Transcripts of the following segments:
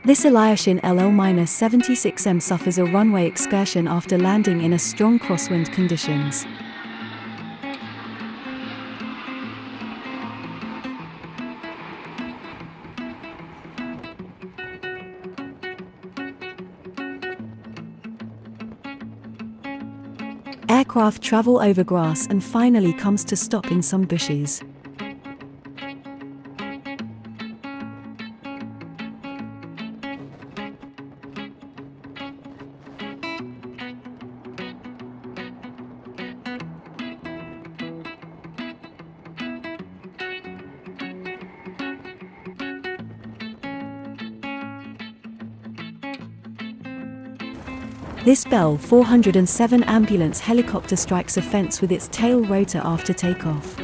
This AVIATION LL-76M suffers a runway excursion after landing in a strong crosswind conditions. Aircraft travel over grass and finally comes to stop in some bushes. This Bell 407 ambulance helicopter strikes a fence with its tail rotor after takeoff.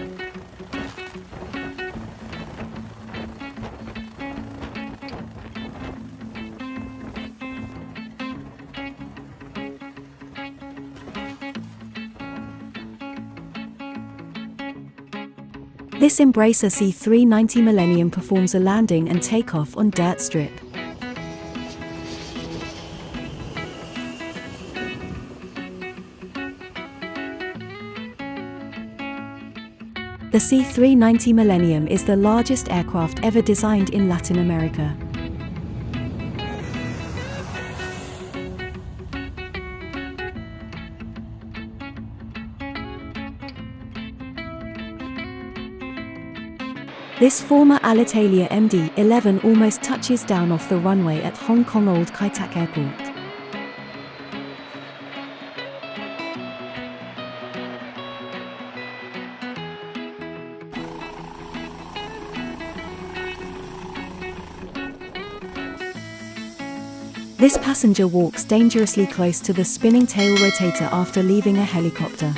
This Embracer C390 Millennium performs a landing and takeoff on dirt strip. The C390 Millennium is the largest aircraft ever designed in Latin America. This former Alitalia MD-11 almost touches down off the runway at Hong Kong Old Kai Tak Airport. This passenger walks dangerously close to the spinning tail rotator after leaving a helicopter.